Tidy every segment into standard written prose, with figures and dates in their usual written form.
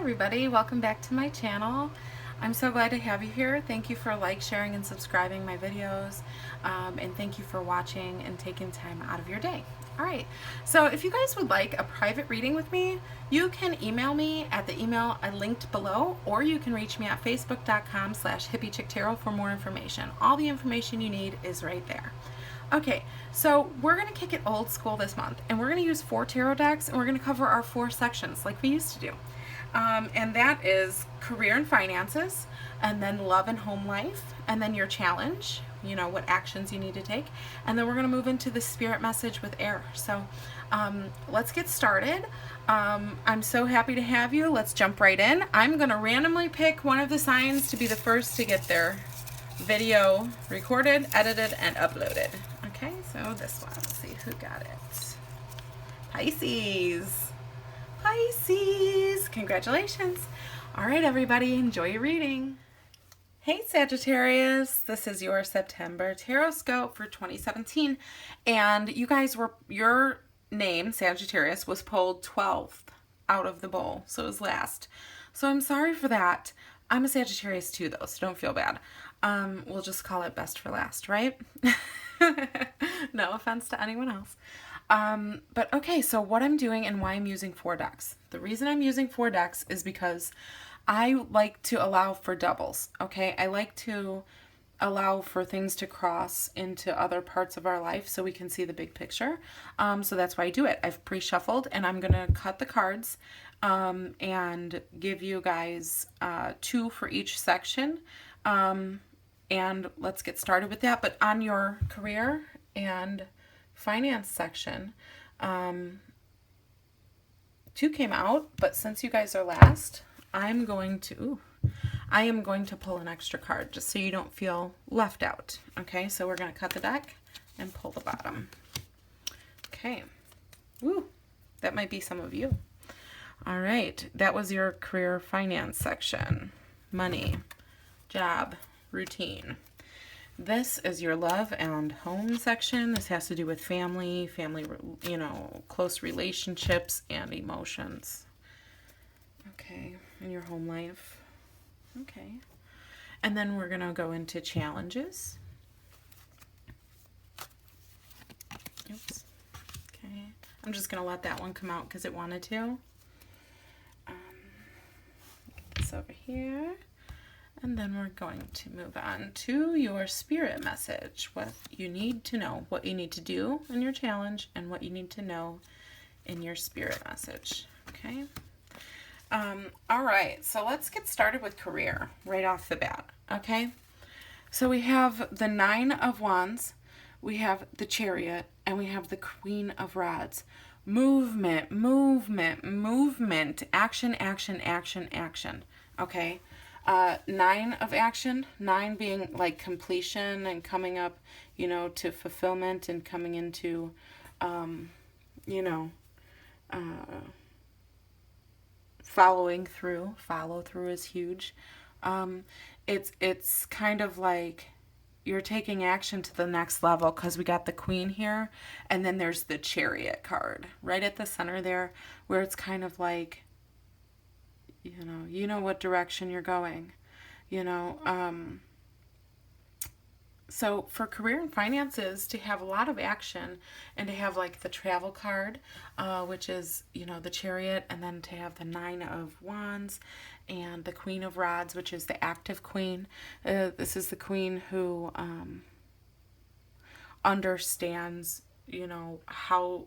everybody, welcome back to my channel. I'm so glad to have you here. Thank you for sharing and subscribing my videos, and thank you for watching and taking time out of your day. Alright, so if you guys would like a private reading with me, you can email me at the email I linked below, or you can reach me at facebook.com/hippiechicktarot for more information. All the information you need is right there. Okay, so we're going to kick it old school this month, and we're going to use 4 tarot decks, and we're going to cover our 4 sections like we used to do. And that is career and finances, and then love and home life, and then your challenge, you know, what actions you need to take. And then we're going to move into the spirit message with air. So let's get started. I'm so happy to have you. Let's jump right in. I'm going to randomly pick one of the signs to be the first to get their video recorded, edited, and uploaded. Okay, so this one, let's see who got it. Pisces. Pisces, congratulations. All right, everybody, enjoy your reading. Hey, Sagittarius, this is your September TarotScope for 2017, and you guys your name, Sagittarius, was pulled 12th out of the bowl, so it was last. So I'm sorry for that. I'm a Sagittarius too, though, so don't feel bad. We'll just call it best for last, right? No offense to anyone else. But okay, so what I'm doing and why I'm using 4 decks. The reason I'm using 4 decks is because I like to allow for doubles, okay? I like to allow for things to cross into other parts of our life so we can see the big picture. So that's why I do it. I've pre-shuffled, and I'm going to cut the cards and give you guys 2 for each section. And let's get started with that. But on your career and finance section, 2 came out, but since you guys are last, I am going to pull an extra card just so you don't feel left out. Okay, so we're going to cut the deck and pull the bottom. Okay. Woo, that might be some of you. All right, that was your career finance section. Money, job, routine. This is your love and home section. This has to do with family, you know, close relationships and emotions. Okay, and your home life. Okay. And then we're going to go into challenges. Oops. Okay. I'm just going to let that one come out because it wanted to. Get this over here. And then we're going to move on to your spirit message, what you need to know, what you need to do in your challenge, and what you need to know in your spirit message. Okay. All right, so let's get started with career right off the bat. Okay. So we have the 9 of Wands, we have the Chariot, and we have the Queen of Rods. Movement, movement, movement, action, action, action, action. Okay. 9 of action, 9 being like completion and coming up, you know, to fulfillment and coming into, you know, following through. Follow through is huge. It's kind of like you're taking action to the next level because we got the Queen here, and then there's the Chariot card right at the center there, where it's kind of like, you know what direction you're going, you know. So for career and finances, to have a lot of action and to have like the travel card, which is, you know, the Chariot, and then to have the 9 of Wands and the Queen of Rods, which is the active queen. This is the queen who understands, you know, how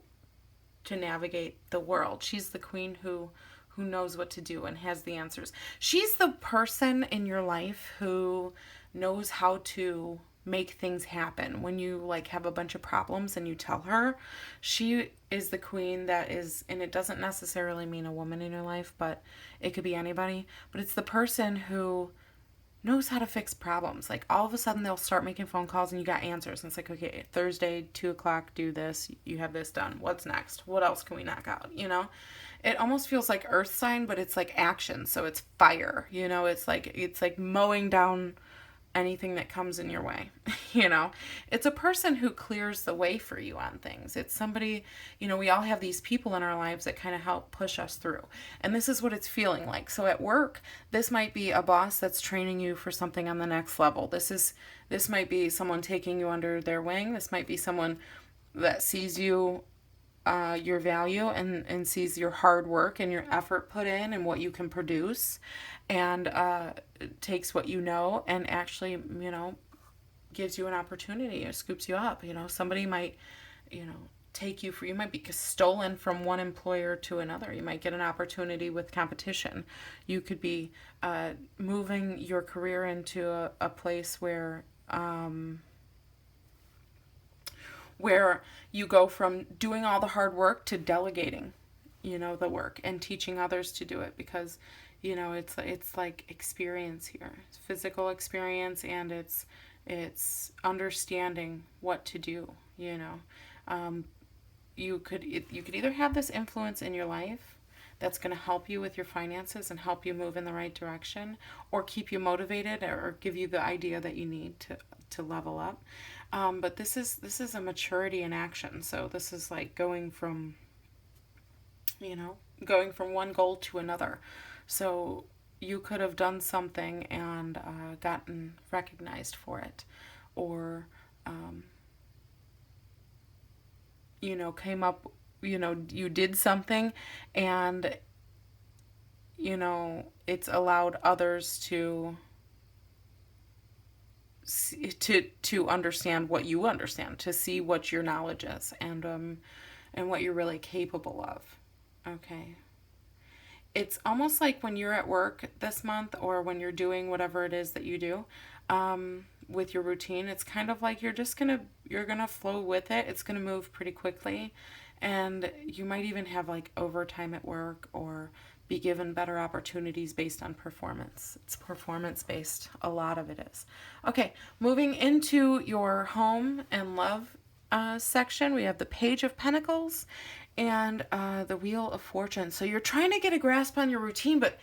to navigate the world. She's the queen who knows what to do and has the answers. She's the person in your life who knows how to make things happen. When you like have a bunch of problems and you tell her, she is the queen that is, and it doesn't necessarily mean a woman in your life, but it could be anybody, but it's the person who knows how to fix problems. Like all of a sudden they'll start making phone calls and you got answers. And it's like, okay, Thursday, 2 o'clock, do this. You have this done. What's next? What else can we knock out? You know, it almost feels like earth sign, but it's like action. So it's fire, you know, it's like mowing down anything that comes in your way. You know, it's a person who clears the way for you on things. It's somebody, you know, we all have these people in our lives that kind of help push us through. And this is what it's feeling like. So at work, this might be a boss that's training you for something on the next level. This might be someone taking you under their wing. This might be someone that sees you, your value, and sees your hard work and your effort put in and what you can produce, and takes what you know and actually, you know, gives you an opportunity or scoops you up. You know, somebody might, you know, take you for, you might be stolen from one employer to another. You might get an opportunity with competition. You could be moving your career into a place where you go from doing all the hard work to delegating, you know, the work and teaching others to do it, because, you know, it's like experience here. It's physical experience, and it's understanding what to do, you know. You could either have this influence in your life that's going to help you with your finances and help you move in the right direction, or keep you motivated, or give you the idea that you need to level up. But this is a maturity in action. So this is like going from one goal to another. So you could have done something and gotten recognized for it, or you know, came up, you know, you did something, and, you know, it's allowed others to understand what you understand, to see what your knowledge is, and what you're really capable of. Okay. It's almost like when you're at work this month, or when you're doing whatever it is that you do, with your routine, it's kind of like you're gonna flow with it. It's gonna move pretty quickly, and you might even have like overtime at work, or be given better opportunities based on performance. It's performance based, a lot of it is. Okay, moving into your home and love section, we have the Page of Pentacles and the Wheel of Fortune. So you're trying to get a grasp on your routine, but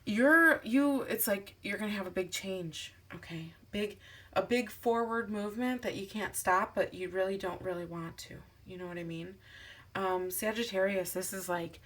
it's like you're gonna have a big change. Okay, a big forward movement that you can't stop, but you really don't really want to. You know what I mean? Sagittarius, this is like,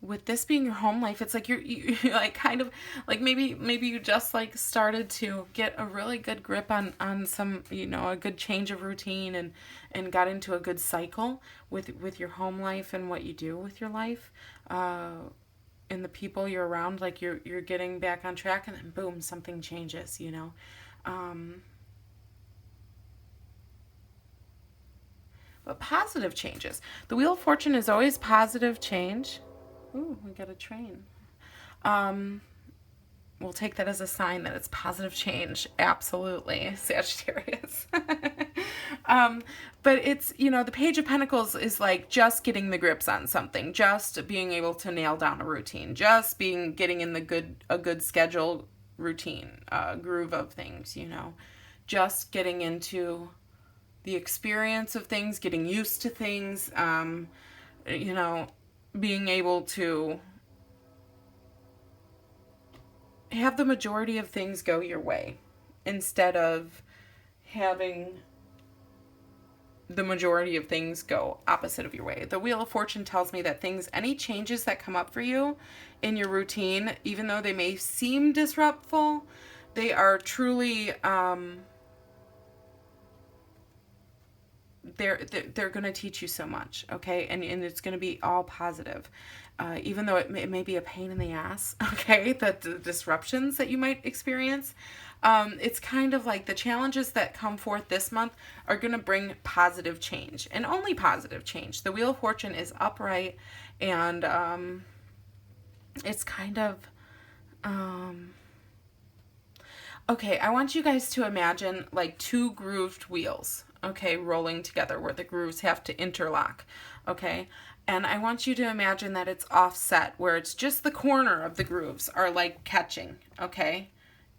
with this being your home life, it's like you like kind of like maybe you just like started to get a really good grip on some, you know, a good change of routine, and got into a good cycle with your home life and what you do with your life, and the people you're around. Like you're getting back on track, and then boom, something changes, you know. But positive changes. The Wheel of Fortune is always positive change. Ooh, we got a train. We'll take that as a sign that it's positive change. Absolutely, Sagittarius. But it's, you know, the Page of Pentacles is like just getting the grips on something, just being able to nail down a routine, just getting in a good schedule, routine, groove of things, you know, just getting into the experience of things, getting used to things, you know, being able to have the majority of things go your way, instead of having the majority of things go opposite of your way. The Wheel of Fortune tells me that any changes that come up for you in your routine, even though they may seem disruptful, they are truly, they're going to teach you so much, okay? And it's going to be all positive. Even though it may be a pain in the ass, okay? The disruptions that you might experience. It's kind of like the challenges that come forth this month are going to bring positive change, and only positive change. The Wheel of Fortune is upright, and it's kind of... okay, I want you guys to imagine like two grooved wheels, okay, rolling together, where the grooves have to interlock, okay? And I want you to imagine that it's offset, where it's just the corner of the grooves are like catching, okay?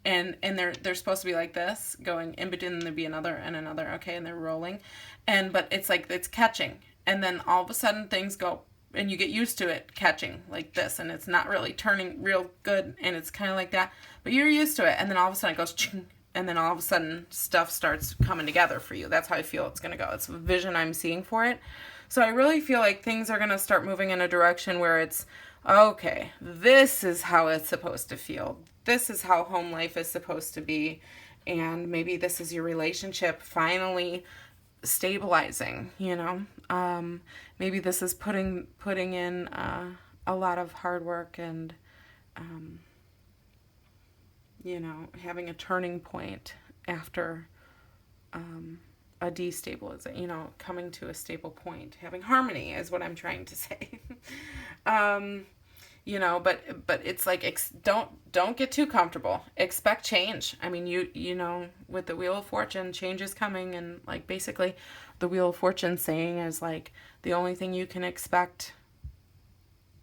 And they're supposed to be like this, going in between, there'd be another and another, okay, and they're rolling. But it's like it's catching. And then all of a sudden things go and you get used to it catching like this, and it's not really turning real good, and it's kind of like that, but you're used to it, and then all of a sudden it goes ching, and then all of a sudden stuff starts coming together for you. That's how I feel it's going to go. It's a vision I'm seeing for it. So I really feel like things are going to start moving in a direction where it's, okay, this is how it's supposed to feel. This is how home life is supposed to be. And maybe this is your relationship finally stabilizing, maybe this is putting in a lot of hard work and having a turning point after a destabilization, coming to a stable point, having harmony is what I'm trying to say. But it's like, don't get too comfortable. Expect change. I mean, with the Wheel of Fortune, change is coming, and like basically the Wheel of Fortune saying is like the only thing you can expect,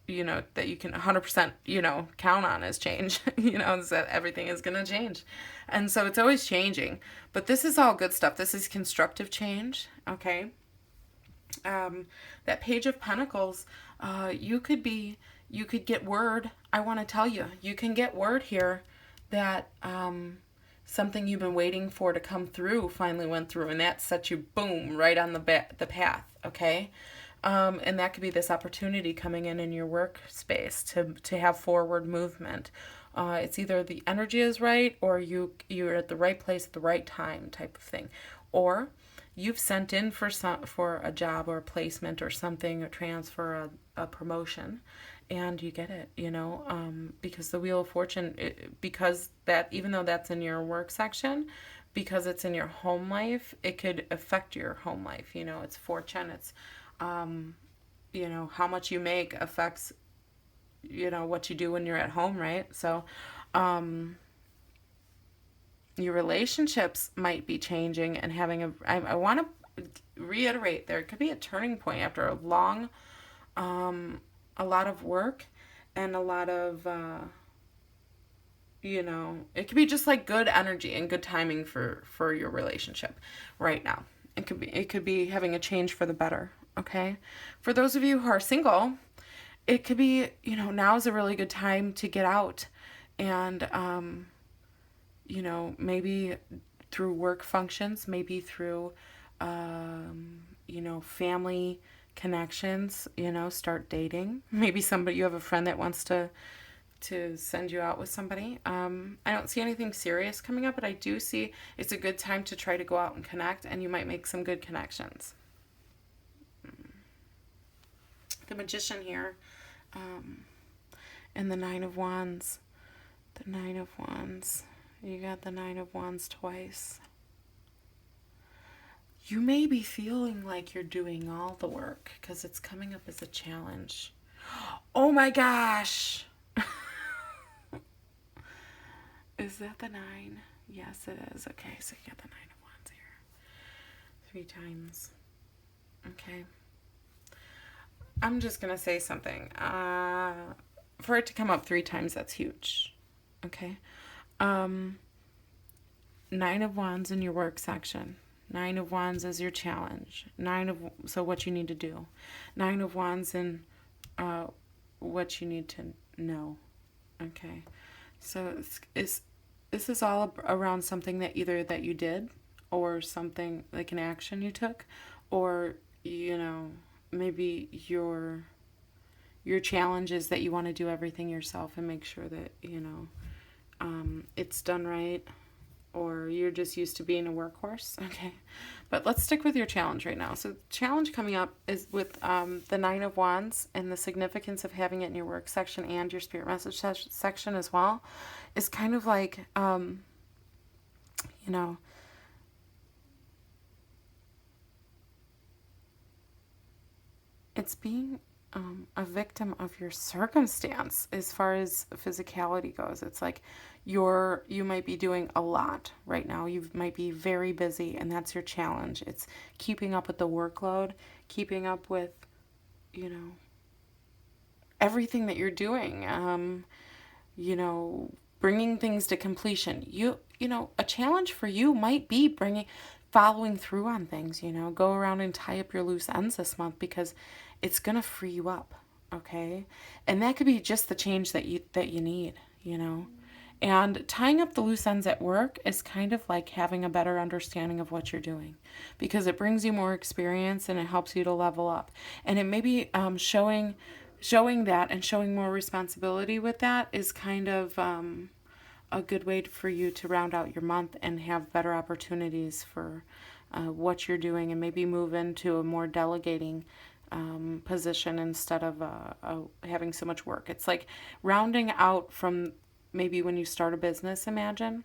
that you can 100%, count on is change, is that everything is going to change. And so it's always changing, but this is all good stuff. This is constructive change. Okay. That Page of Pentacles, you could get word. I want to tell you, you can get word here that something you've been waiting for to come through finally went through, and that set you, boom, right on the path, okay? And that could be this opportunity coming in your workspace to have forward movement. It's either the energy is right, or you're at the right place at the right time type of thing. Or you've sent in for a job or a placement or something, a transfer, a promotion, and you get it, because the Wheel of Fortune, because that, even though that's in your work section, because it's in your home life, it could affect your home life. It's fortune. It's, how much you make affects, what you do when you're at home, right? So, your relationships might be changing and having I want to reiterate, there could be a turning point after a long, a lot of work and a lot of, it could be just like good energy and good timing for your relationship right now. It could be having a change for the better. Okay. For those of you who are single, it could be, now is a really good time to get out and, maybe through work functions, maybe through, family connections, start dating. Maybe you have a friend that wants to send you out with somebody. I don't see anything serious coming up, but I do see it's a good time to try to go out and connect, and you might make some good connections. The Magician here, and the Nine of Wands. The Nine of Wands. You got the Nine of Wands twice. You may be feeling like you're doing all the work because it's coming up as a challenge. Oh my gosh! Is that the 9? Yes, it is. Okay, so you got the 9 of Wands here. 3 times. Okay. I'm just going to say something. For it to come up 3 times, that's huge. Okay. 9 of Wands in your work section. 9 of Wands is your challenge. So what you need to do. 9 of Wands in what you need to know. Okay. So this is all around something that either that you did, or something like an action you took, or maybe your challenge is that you want to do everything yourself and make sure that it's done right, or you're just used to being a workhorse. Okay, but let's stick with your challenge right now. So the challenge coming up is with the 9 of Wands, and the significance of having it in your work section and your spirit message section as well is kind of like it's being a victim of your circumstance as far as physicality goes. It's like you might be doing a lot right now. You might be very busy, and that's your challenge. It's keeping up with the workload, keeping up with, everything that you're doing. Bringing things to completion. A challenge for you might be following through on things. Go around and tie up your loose ends this month, because it's going to free you up. okay? And that could be just the change that you need, you know. And tying up the loose ends at work is kind of like having a better understanding of what you're doing, because it brings you more experience and it helps you to level up. And it may be showing that and showing more responsibility with that is kind of a good way for you to round out your month and have better opportunities for what you're doing, and maybe move into a more delegating position instead of having so much work. It's like rounding out from maybe when you start a business, imagine,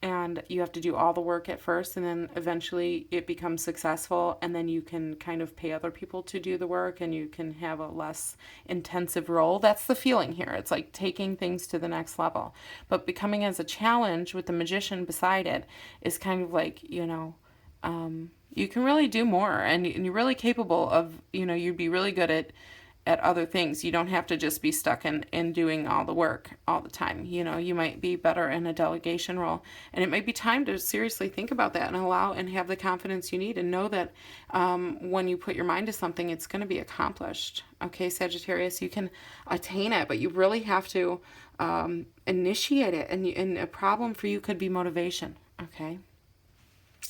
and you have to do all the work at first, and then eventually it becomes successful, and then you can kind of pay other people to do the work, and you can have a less intensive role. That's the feeling here. It's like taking things to the next level. But becoming as a challenge with the magician beside it is kind of like, you can really do more, and you're really capable of, you'd be really good at other things. You don't have to just be stuck in doing all the work all the time. You might be better in a delegation role, and it might be time to seriously think about that and allow and have the confidence you need, and know that when you put your mind to something, it's going to be accomplished. Okay, Sagittarius, you can attain it, but you really have to initiate it. And a problem for you could be motivation. Okay,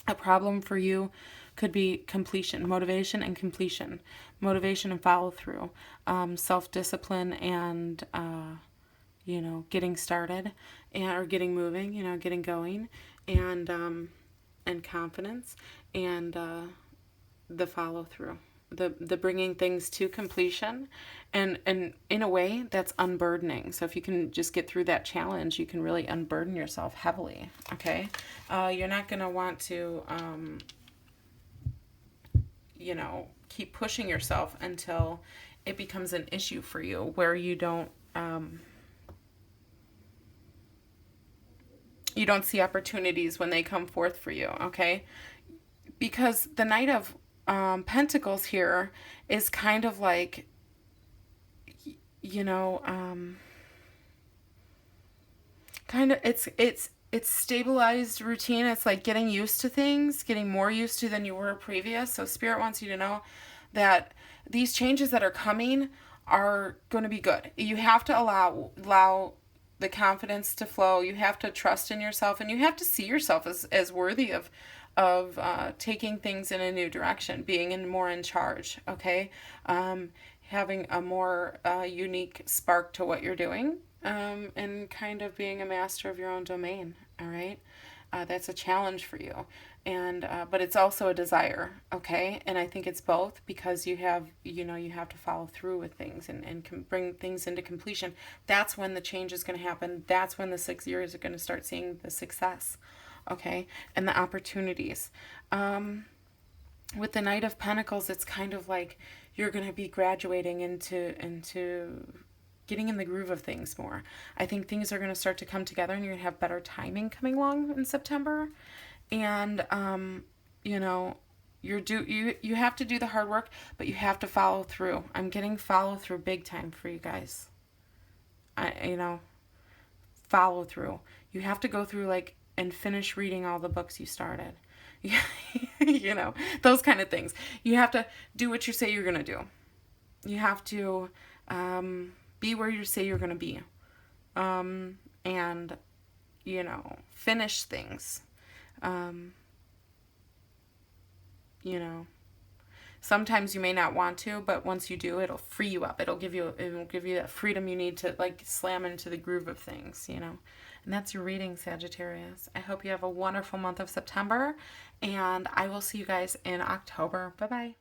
a problem for you could be completion, motivation and completion, motivation and follow through, self-discipline and, getting started or getting moving, getting going, and confidence, and the follow through, the bringing things to completion, and in a way that's unburdening. So if you can just get through that challenge, you can really unburden yourself heavily. Okay, you're not going to want to keep pushing yourself until it becomes an issue for you, where you don't see opportunities when they come forth for you. Okay, because the Knight of Pentacles here is kind of like, kind of, it's stabilized routine. It's like getting used to things, getting more used to than you were previous. So Spirit wants you to know that these changes that are coming are going to be good. You have to allow the confidence to flow. You have to trust in yourself, and you have to see yourself as worthy of taking things in a new direction, being more in charge. Okay, having a more unique spark to what you're doing. And kind of being a master of your own domain. All right, that's a challenge for you, and but it's also a desire. Okay, and I think it's both, because you have to follow through with things and bring things into completion. That's when the change is going to happen. That's when the 6 years are going to start seeing the success. Okay, and the opportunities. With the Knight of Pentacles, it's kind of like you're going to be graduating into getting in the groove of things more. I think things are going to start to come together, and you're going to have better timing coming along in September. And, you have to do the hard work, but you have to follow through. I'm getting follow through big time for you guys. Follow through. You have to go through and finish reading all the books you started. Those kind of things. You have to do what you say you're going to do. You have to, be where you say you're going to be, and finish things. Sometimes you may not want to, but once you do, it'll free you up. It'll give you that freedom you need to slam into the groove of things. And that's your reading, Sagittarius. I hope you have a wonderful month of September, and I will see you guys in October. Bye bye.